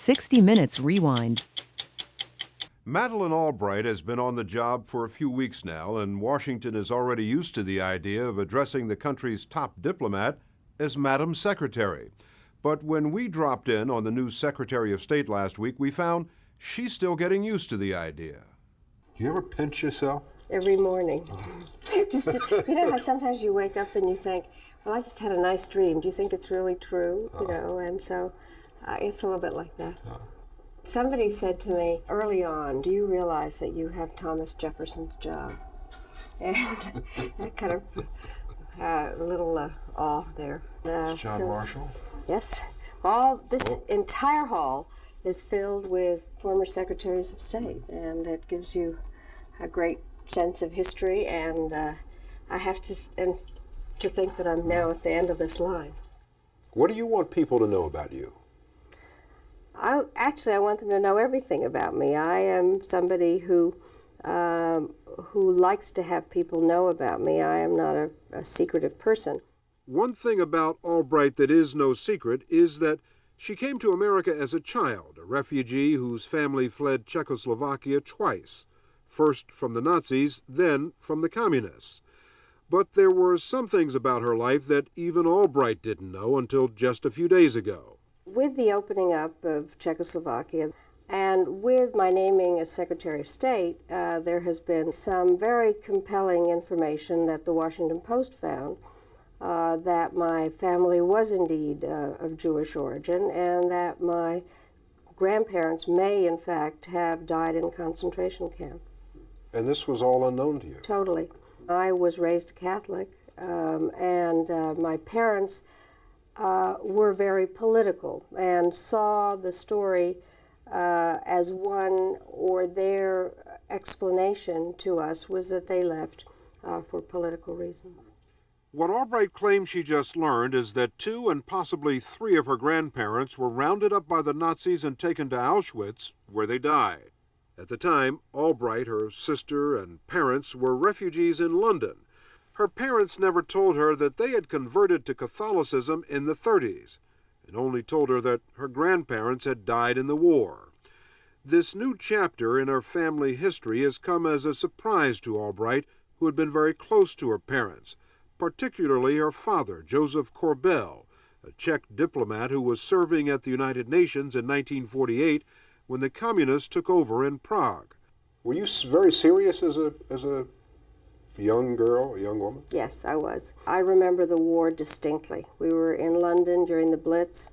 60 Minutes Rewind. Madeleine Albright has been on the job for a few weeks now, and Washington is already used to the idea of addressing the country's top diplomat as Madam Secretary. But when we dropped in on the new Secretary of State last week, we found she's still getting used to the idea. Do you ever pinch yourself? Every morning. Just, you know how sometimes you wake up and you think, well, I just had a nice dream. Do you think it's really true? You know, and so it's a little bit like that. Somebody said to me early on, do you realize that you have Thomas Jefferson's job? And that kind of a little awe there. John Marshall? Yes. This entire hall is filled with former secretaries of state, and it gives you a great sense of history, and I have to think that I'm now at the end of this line. What do you want people to know about you? I want them to know everything about me. I am somebody who likes to have people know about me. I am not a secretive person. One thing about Albright that is no secret is that she came to America as a child, a refugee whose family fled Czechoslovakia twice, first from the Nazis, then from the communists. But there were some things about her life that even Albright didn't know until just a few days ago. With the opening up of Czechoslovakia and with my naming as Secretary of State, there has been some very compelling information that the Washington Post found, that my family was indeed of Jewish origin and that my grandparents may in fact have died in a concentration camp. And this was all unknown to you? Totally. I was raised Catholic, and my parents were very political and saw the story as one, or their explanation to us was that they left for political reasons. What Albright claims she just learned is that 2 and possibly 3 of her grandparents were rounded up by the Nazis and taken to Auschwitz, where they died. At the time, Albright, her sister, and parents were refugees in London. Her parents never told her that they had converted to Catholicism in the 30s, and only told her that her grandparents had died in the war. This new chapter in her family history has come as a surprise to Albright, who had been very close to her parents, particularly her father, Joseph Korbel, a Czech diplomat who was serving at the United Nations in 1948 when the communists took over in Prague. Were you very serious as a young girl, a young woman? Yes, I was. I remember the war distinctly. We were in London during the Blitz.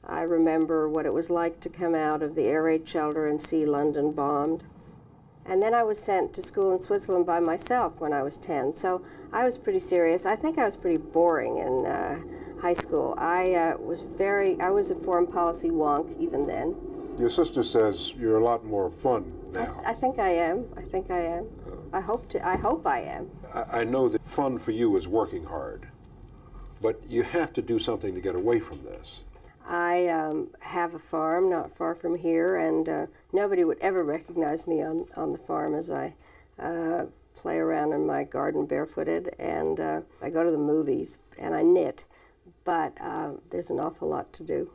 I remember what it was like to come out of the air raid shelter and see London bombed. And then I was sent to school in Switzerland by myself when I was 10, so I was pretty serious. I think I was pretty boring in high school. I was a foreign policy wonk even then. Your sister says you're a lot more fun now. I think I am. I hope I am. I know that fun for you is working hard, but you have to do something to get away from this. I have a farm not far from here, and nobody would ever recognize me on the farm as I play around in my garden barefooted, and I go to the movies, and I knit, but there's an awful lot to do.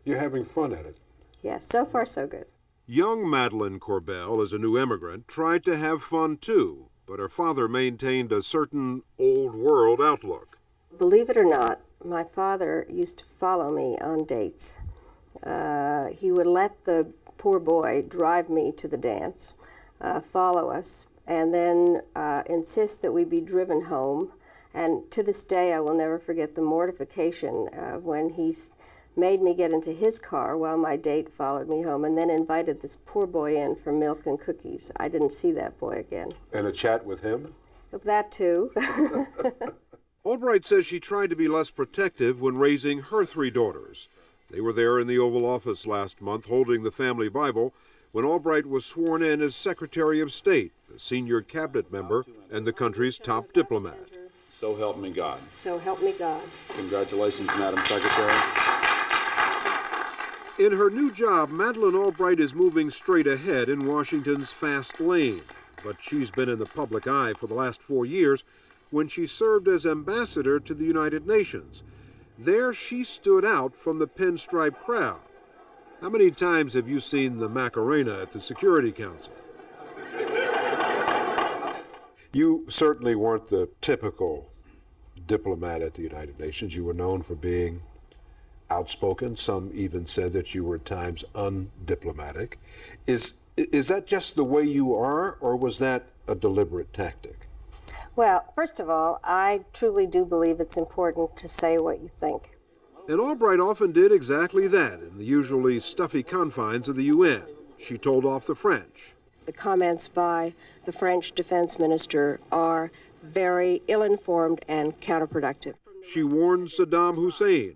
You're having fun at it. Yes, so far so good. Young Madeleine Korbel, as a new immigrant, tried to have fun too, but her father maintained a certain old-world outlook. Believe it or not, my father used to follow me on dates. He would let the poor boy drive me to the dance, follow us, and then insist that we be driven home. And to this day, I will never forget the mortification when he made me get into his car while my date followed me home, and then invited this poor boy in for milk and cookies. I didn't see that boy again. And a chat with him? That too. Albright says she tried to be less protective when raising her 3 daughters. They were there in the Oval Office last month holding the family Bible when Albright was sworn in as Secretary of State, the senior cabinet member and the country's top diplomat. So help me God. So help me God. Congratulations, Madam Secretary. In her new job, Madeleine Albright is moving straight ahead in Washington's fast lane. But she's been in the public eye for the last 4 years when she served as ambassador to the United Nations. There she stood out from the pinstripe crowd. How many times have you seen the Macarena at the Security Council? You certainly weren't the typical diplomat at the United Nations. You were known for being outspoken. Some even said that you were at times undiplomatic. Is that just the way you are, or was that a deliberate tactic? Well, first of all, I truly do believe it's important to say what you think. And Albright often did exactly that in the usually stuffy confines of the UN. She told off the French. The comments by the French defense minister are very ill-informed and counterproductive. She warned Saddam Hussein.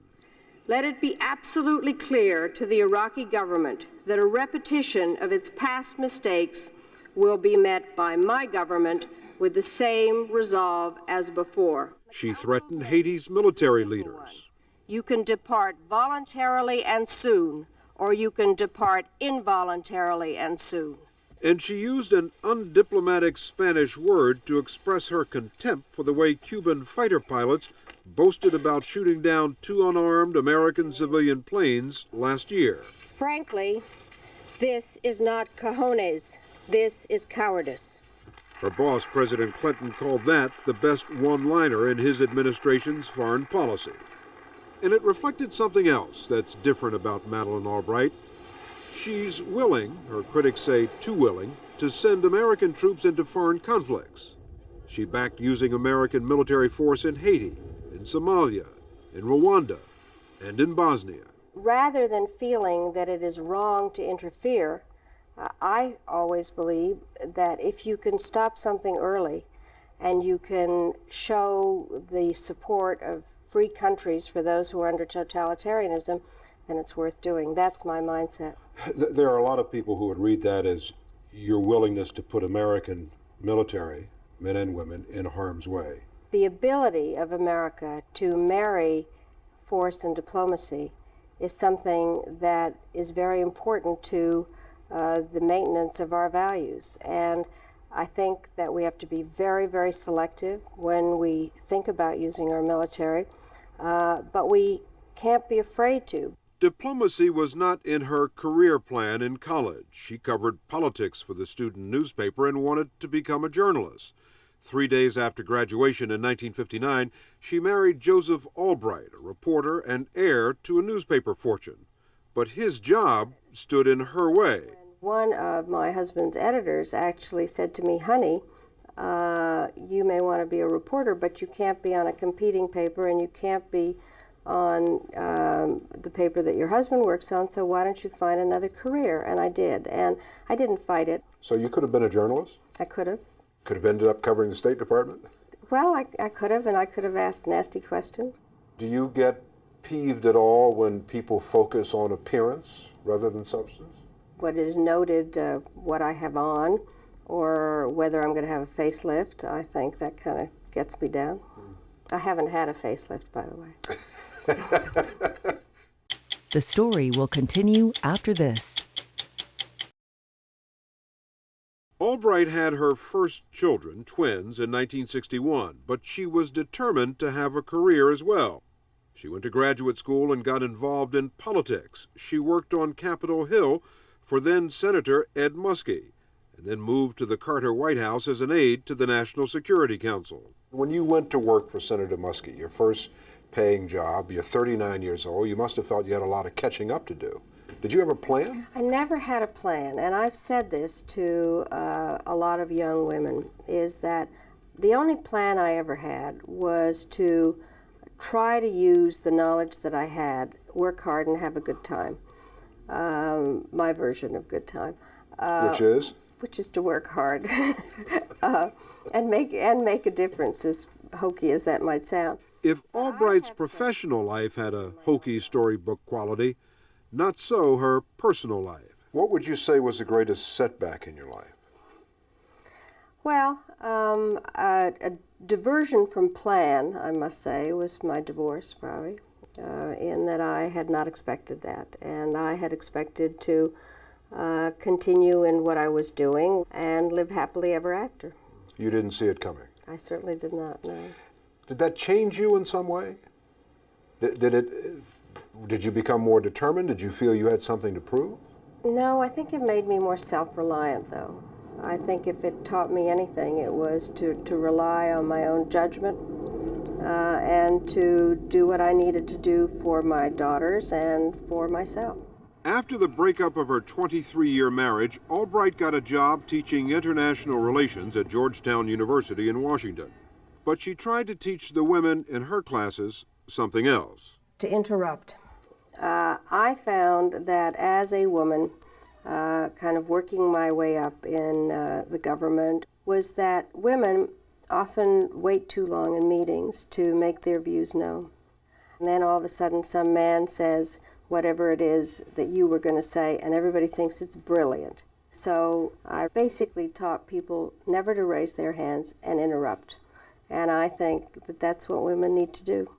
Let it be absolutely clear to the Iraqi government that a repetition of its past mistakes will be met by my government with the same resolve as before. She threatened Haiti's military leaders. You can depart voluntarily and soon, or you can depart involuntarily and soon. And she used an undiplomatic Spanish word to express her contempt for the way Cuban fighter pilots boasted about shooting down 2 unarmed American civilian planes last year. Frankly, this is not cojones. This is cowardice. Her boss, President Clinton, called that the best one-liner in his administration's foreign policy. And it reflected something else that's different about Madeleine Albright. She's willing, her critics say too willing, to send American troops into foreign conflicts. She backed using American military force in Haiti, in Somalia, in Rwanda, and in Bosnia. Rather than feeling that it is wrong to interfere, I always believe that if you can stop something early and you can show the support of free countries for those who are under totalitarianism, then it's worth doing. That's my mindset. There are a lot of people who would read that as your willingness to put American military, men and women, in harm's way. The ability of America to marry force and diplomacy is something that is very important to the maintenance of our values. And I think that we have to be very, very selective when we think about using our military, but we can't be afraid to. Diplomacy was not in her career plan in college. She covered politics for the student newspaper and wanted to become a journalist. 3 days after graduation in 1959, she married Joseph Albright, a reporter and heir to a newspaper fortune. But his job stood in her way. One of my husband's editors actually said to me, honey, you may want to be a reporter, but you can't be on a competing paper and you can't be on the paper that your husband works on, so why don't you find another career? And I did, and I didn't fight it. So you could have been a journalist? I could have. Could have ended up covering the State Department? Well, I could have, and I could have asked nasty questions. Do you get peeved at all when people focus on appearance rather than substance? What is noted, what I have on, or whether I'm going to have a facelift, I think that kind of gets me down. I haven't had a facelift, by the way. The story will continue after this. Albright had her first children, twins, in 1961, but she was determined to have a career as well. She went to graduate school and got involved in politics. She worked on Capitol Hill for then-Senator Ed Muskie, and then moved to the Carter White House as an aide to the National Security Council. When you went to work for Senator Muskie, your first paying job, you're 39 years old, you must have felt you had a lot of catching up to do. Did you have a plan? I never had a plan, and I've said this to a lot of young women, is that the only plan I ever had was to try to use the knowledge that I had, work hard and have a good time. My version of good time. Which is? Which is to work hard and make a difference, as hokey as that might sound. If Albright's professional life had a hokey storybook quality, not so her personal life. What would you say was the greatest setback in your life? Well, a diversion from plan, I must say, was my divorce, probably, in that I had not expected that. And I had expected to continue in what I was doing and live happily ever after. You didn't see it coming? I certainly did not, no. Did that change you in some way? Did you become more determined? Did you feel you had something to prove? No, I think it made me more self-reliant, though. I think if it taught me anything, it was to rely on my own judgment and to do what I needed to do for my daughters and for myself. After the breakup of her 23-year marriage, Albright got a job teaching international relations at Georgetown University in Washington. But she tried to teach the women in her classes something else. To interrupt. I found that as a woman, kind of working my way up in the government, was that women often wait too long in meetings to make their views known. And then all of a sudden some man says whatever it is that you were going to say, and everybody thinks it's brilliant. So I basically taught people never to raise their hands and interrupt. And I think that that's what women need to do.